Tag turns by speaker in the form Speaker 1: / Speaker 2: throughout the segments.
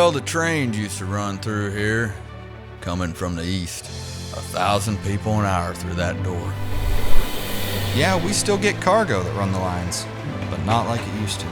Speaker 1: Well, the trains used to run through here, coming from the east. 1,000 people an hour through that door.
Speaker 2: Yeah, we still get cargo that run the lines, but not like it used to.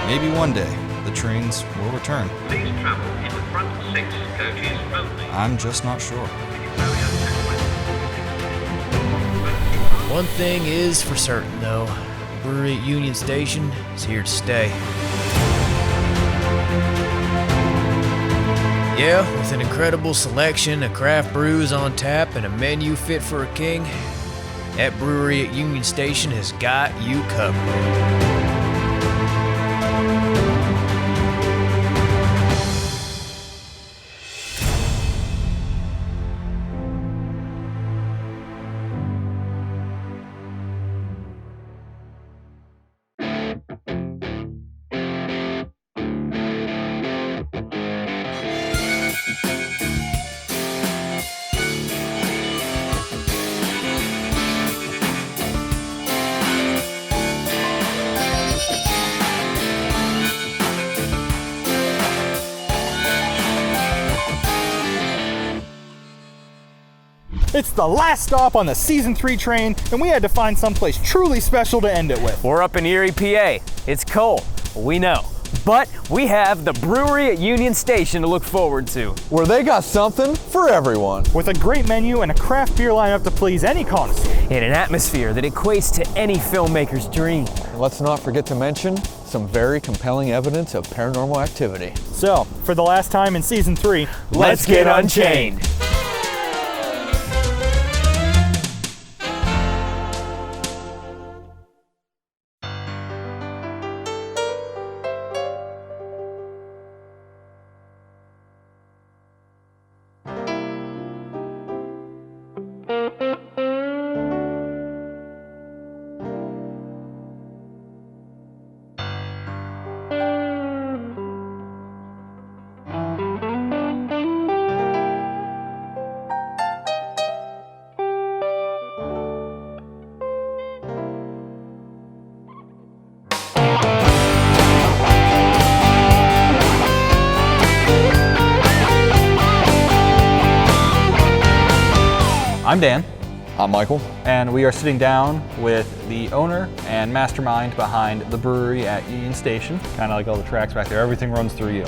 Speaker 2: Maybe one day, the trains will return.
Speaker 3: Please travel in the front 6 coaches only.
Speaker 2: I'm just not sure.
Speaker 4: One thing is for certain, though. Brewery at Union Station is here to stay. Yeah, with an incredible selection of craft brews on tap and a menu fit for a king, that Brewery at Union Station has got you covered.
Speaker 5: It's the last stop on the Season 3 train, and we had to find someplace truly special to end it with.
Speaker 6: We're up in Erie, PA. It's cold, we know. But we have the Brewery at Union Station to look forward to.
Speaker 7: Where they got something for everyone.
Speaker 5: With a great menu and a craft beer lineup to please any connoisseur.
Speaker 6: In an atmosphere that equates to any filmmaker's dream.
Speaker 7: And let's not forget to mention some very compelling evidence of paranormal activity.
Speaker 5: So, for the last time in Season 3,
Speaker 6: let's get Unchained.
Speaker 8: I'm Dan.
Speaker 7: I'm Michael.
Speaker 8: And we are sitting down with the owner and mastermind behind the brewery at Union Station. Kind of like all the tracks back there, everything runs through you.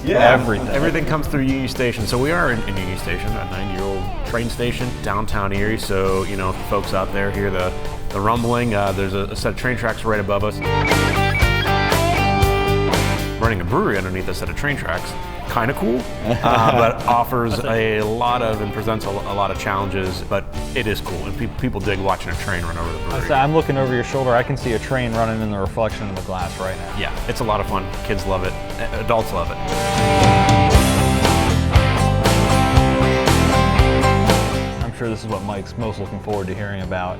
Speaker 9: Yeah,
Speaker 8: Everything
Speaker 9: comes through Union Station. So we are in Union Station, a 90-year-old train station, downtown Erie. So, you know, if folks out there hear the rumbling, there's a set of train tracks right above us. Running a brewery underneath a set of train tracks, kind of cool, but offers a lot of and presents a lot of challenges, but it is cool, and people dig watching a train run over the brewery.
Speaker 8: So I'm looking over your shoulder, I can see a train running in the reflection of the glass right now.
Speaker 9: Yeah, it's a lot of fun. Kids love it, adults love it.
Speaker 8: I'm sure this is what Mike's most looking forward to hearing about.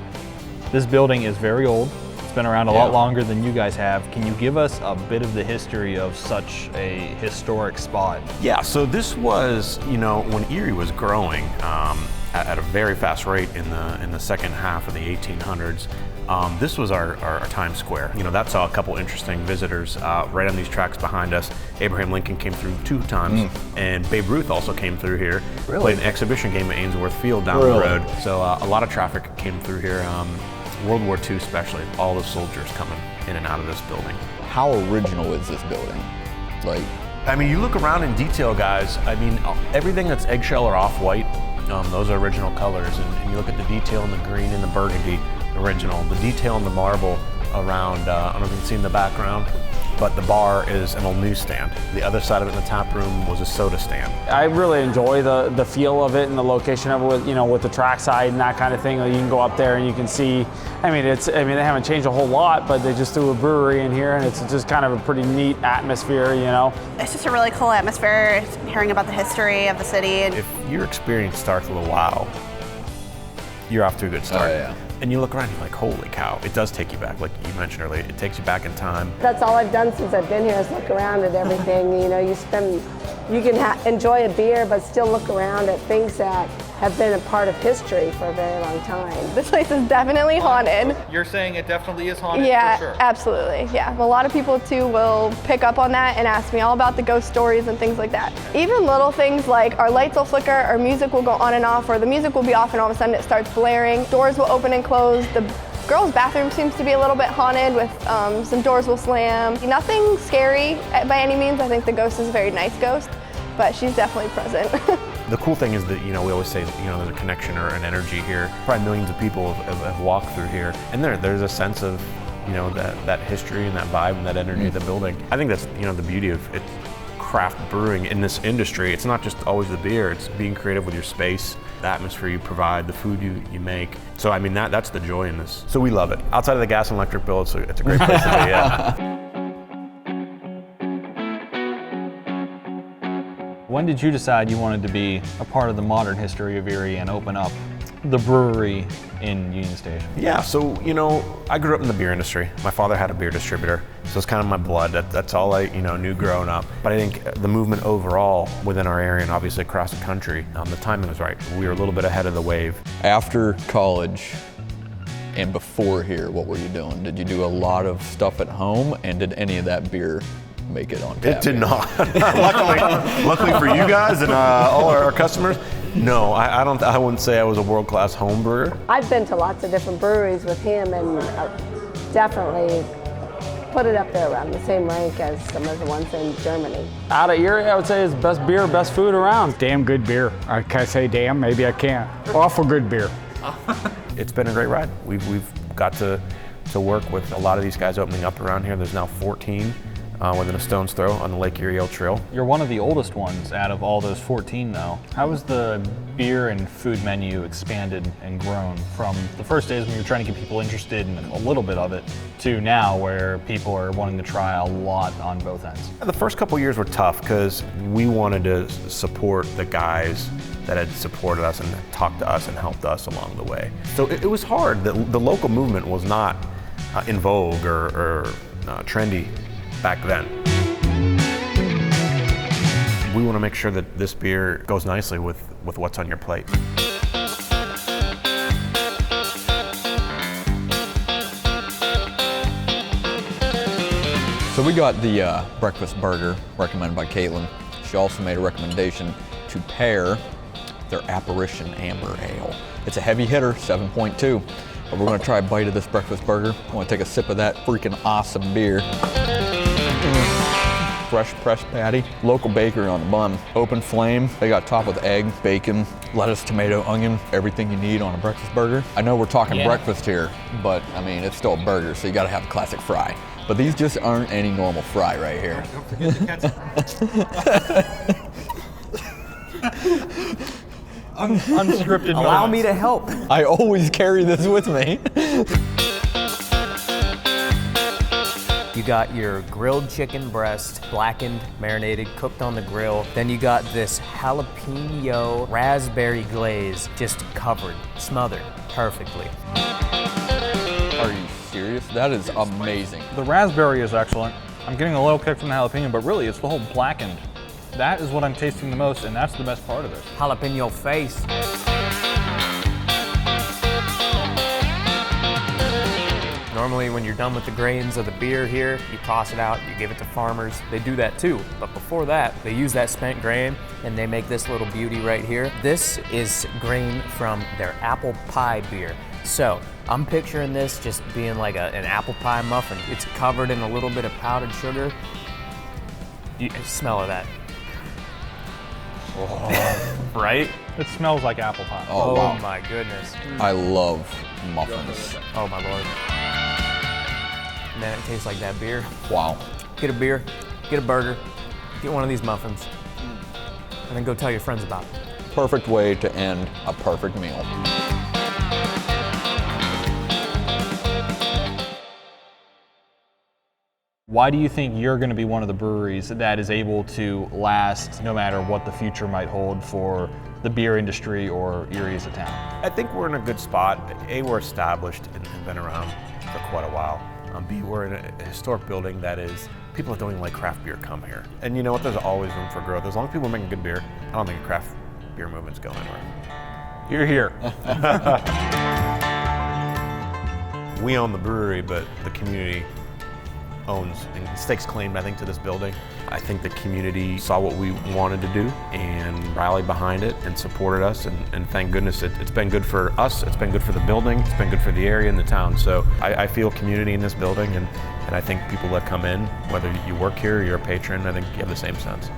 Speaker 8: This building is very old. It's been around a lot longer than you guys have. Can you give us a bit of the history of such a historic spot?
Speaker 9: Yeah, so this was, you know, when Erie was growing at a very fast rate in the second half of the 1800s. This was our Times Square. You know, that saw a couple interesting visitors right on these tracks behind us. Abraham Lincoln came through 2 times, and Babe Ruth also came through here.
Speaker 7: Really?
Speaker 9: Played an exhibition game at Ainsworth Field down the road. So a lot of traffic came through here. World War II especially, all the soldiers coming in and out of this building.
Speaker 7: How original is this building? Like,
Speaker 9: I mean, you look around in detail, guys. I mean, everything that's eggshell or off-white, those are original colors. And you look at the detail in the green and the burgundy, original. The detail in the marble around, I don't know if you can see in the background, but the bar is an old newsstand. The other side of it in the tap room was a soda stand.
Speaker 10: I really enjoy the feel of it and the location of it with, you know, with the trackside and that kind of thing. You can go up there and you can see, I mean, they haven't changed a whole lot, but they just threw a brewery in here and it's just kind of a pretty neat atmosphere, you know.
Speaker 11: It's just a really cool atmosphere, hearing about the history of the city.
Speaker 9: If your experience starts with a wow, you're off to a good start.
Speaker 7: Oh, yeah.
Speaker 9: And you look around, you're like, holy cow, it does take you back, like you mentioned earlier, it takes you back in time.
Speaker 12: That's all I've done since I've been here is look around at everything. You know, you can enjoy a beer, but still look around at things that have been a part of history for a very long time.
Speaker 13: This place is definitely haunted.
Speaker 5: You're saying it definitely is haunted?
Speaker 13: Yeah,
Speaker 5: for sure.
Speaker 13: absolutely. Yeah, a lot of people too will pick up on that and ask me all about the ghost stories and things like that. Even little things like our lights will flicker, our music will go on and off, or the music will be off and all of a sudden it starts blaring. Doors will open and close. The girls' bathroom seems to be a little bit haunted with some doors will slam. Nothing scary by any means. I think the ghost is a very nice ghost, but she's definitely present.
Speaker 9: The cool thing is that, we always say, there's a connection or an energy here. Probably millions of people have walked through here, and there's a sense of, that history and that vibe and that energy of the building. I think that's, the beauty of it, craft brewing in this industry. It's not just always the beer, it's being creative with your space, the atmosphere you provide, the food you make. So, that's the joy in this. So we love it. Outside of the gas and electric bill, it's a great place to be, yeah.
Speaker 8: When did you decide you wanted to be a part of the modern history of Erie and open up the brewery in Union Station?
Speaker 9: Yeah, so, I grew up in the beer industry. My father had a beer distributor, so it's kind of my blood. That's all I, knew growing up. But I think the movement overall within our area and obviously across the country, the timing was right. We were a little bit ahead of the wave.
Speaker 1: After college and before here, what were you doing? Did you do a lot of stuff at home, and did any of that beer make it on tap?
Speaker 9: It did not. luckily for you guys and all our customers, no, I wouldn't say I was a world-class home brewer.
Speaker 12: I've been to lots of different breweries with him and definitely put it up there around the same rank as some of the ones in Germany.
Speaker 10: Out of Erie, I would say is best beer, best food around.
Speaker 14: Damn good beer. I can't say damn, maybe I can't. Awful good beer.
Speaker 9: It's been a great ride. We've got to work with a lot of these guys opening up around here. There's now 14. Within a stone's throw on the Lake Erie Trail.
Speaker 8: You're one of the oldest ones out of all those 14 though. How has the beer and food menu expanded and grown from the first days when you were trying to get people interested in a little bit of it to now where people are wanting to try a lot on both ends?
Speaker 9: The first couple years were tough because we wanted to support the guys that had supported us and talked to us and helped us along the way. So it was hard. The local movement was not in vogue or trendy back then. We want to make sure that this beer goes nicely with what's on your plate.
Speaker 1: So we got the breakfast burger recommended by Caitlin. She also made a recommendation to pair their Apparition Amber Ale. It's a heavy hitter, 7.2, but we're gonna try a bite of this breakfast burger. I wanna take a sip of that freaking awesome beer. Fresh pressed patty, local bakery on the bun, open flame. They got topped with egg, bacon, lettuce, tomato, onion, everything you need on a breakfast burger. I know we're talking breakfast here, but I mean, it's still a burger, so you gotta have a classic fry. But these just aren't any normal fry right here.
Speaker 5: Don't forget the ketchup. Unscripted
Speaker 6: Allow
Speaker 5: moments.
Speaker 6: me to help.
Speaker 1: I always carry this with me.
Speaker 6: You got your grilled chicken breast, blackened, marinated, cooked on the grill. Then you got this jalapeno raspberry glaze, just covered, smothered perfectly.
Speaker 1: Are you serious? That is amazing.
Speaker 8: The raspberry is excellent. I'm getting a little kick from the jalapeno, but really it's the whole blackened. That is what I'm tasting the most, and that's the best part of this.
Speaker 6: Jalapeno face. Normally when you're done with the grains of the beer here, you toss it out, you give it to farmers. They do that too, but before that, they use that spent grain and they make this little beauty right here. This is grain from their apple pie beer. So I'm picturing this just being like an apple pie muffin. It's covered in a little bit of powdered sugar. You smell of that.
Speaker 8: Oh.
Speaker 6: Right?
Speaker 8: It smells like apple pie.
Speaker 6: Oh,
Speaker 1: wow.
Speaker 6: My goodness.
Speaker 1: I love muffins.
Speaker 6: Oh my Lord. Man, it tastes like that beer.
Speaker 1: Wow.
Speaker 6: Get a beer, get a burger, get one of these muffins, and then go tell your friends about it.
Speaker 1: Perfect way to end a perfect meal.
Speaker 8: Why do you think you're going to be one of the breweries that is able to last no matter what the future might hold for the beer industry or Erie as a town?
Speaker 9: I think we're in a good spot. A, we're established and been around for quite a while. B, we're in a historic building that is, people that don't even like craft beer come here. And you know what, there's always room for growth. As long as people are making good beer, I don't think a craft beer movement's going anywhere.
Speaker 8: You're here.
Speaker 9: We own the brewery, but the community owns and stakes claim, I think, to this building. I think the community saw what we wanted to do and rallied behind it and supported us, and thank goodness it's been good for us, it's been good for the building, it's been good for the area and the town. So I feel community in this building, and I think people that come in, whether you work here or you're a patron, I think you have the same sense.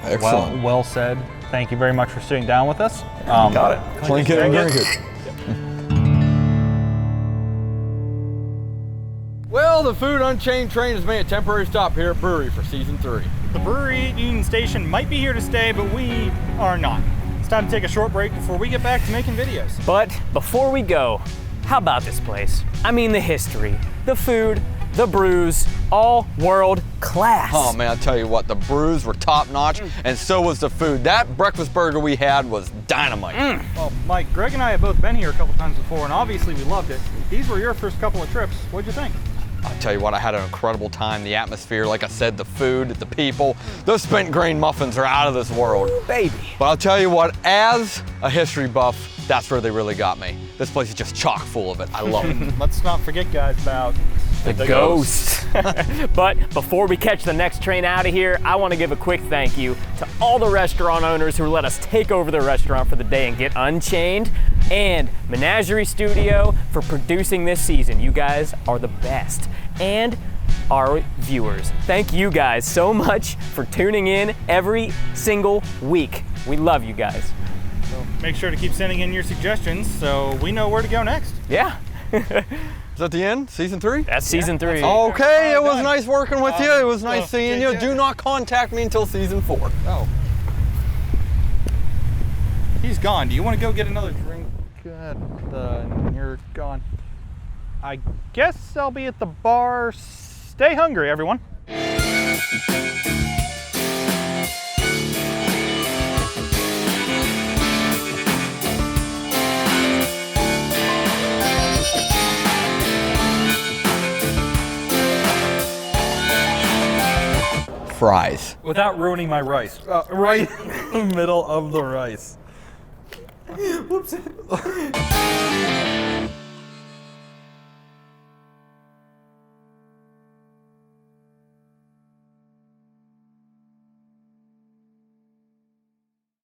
Speaker 1: Excellent.
Speaker 8: Well said. Thank you very much for sitting down with us.
Speaker 9: Got it.
Speaker 1: Clink it and drink it. Well, the Food Unchained train has made a temporary stop here at Brewery for Season 3.
Speaker 5: The Brewerie at Union Station might be here to stay, but we are not. It's time to take a short break before we get back to making videos.
Speaker 6: But before we go, how about this place? I mean, the history, the food, the brews, all world class.
Speaker 1: Oh man, I tell you what, the brews were top notch, and so was the food. That breakfast burger we had was dynamite.
Speaker 5: Well, Mike, Greg and I have both been here a couple times before, and obviously we loved it. These were your first couple of trips. What'd you think?
Speaker 1: I'll tell you what, I had an incredible time. The atmosphere, like I said, the food, the people. Those spent grain muffins are out of this world.
Speaker 6: Ooh, baby.
Speaker 1: But I'll tell you what, as a history buff, that's where they really got me. This place is just chock full of it. I love it.
Speaker 5: Let's not forget, guys, about
Speaker 6: the ghost. But before we catch the next train out of here, I want to give a quick thank you to all the restaurant owners who let us take over the restaurant for the day and get Unchained, and Menagerie Studio for producing this season. You guys are the best. And our viewers, thank you guys so much for tuning in every single week. We love you guys.
Speaker 5: So make sure to keep sending in your suggestions so we know where to go next.
Speaker 6: Yeah.
Speaker 1: Is that the end? Season 3?
Speaker 6: That's Season 3.
Speaker 1: Okay, it was nice working with you. It was nice seeing you. Do not contact me until Season 4.
Speaker 5: Oh. He's gone. Do you want to go get another drink? Good. You're gone. I guess I'll be at the bar. Stay hungry, everyone.
Speaker 1: Fries.
Speaker 5: Without ruining my rice. Right in the middle of the rice. Whoops.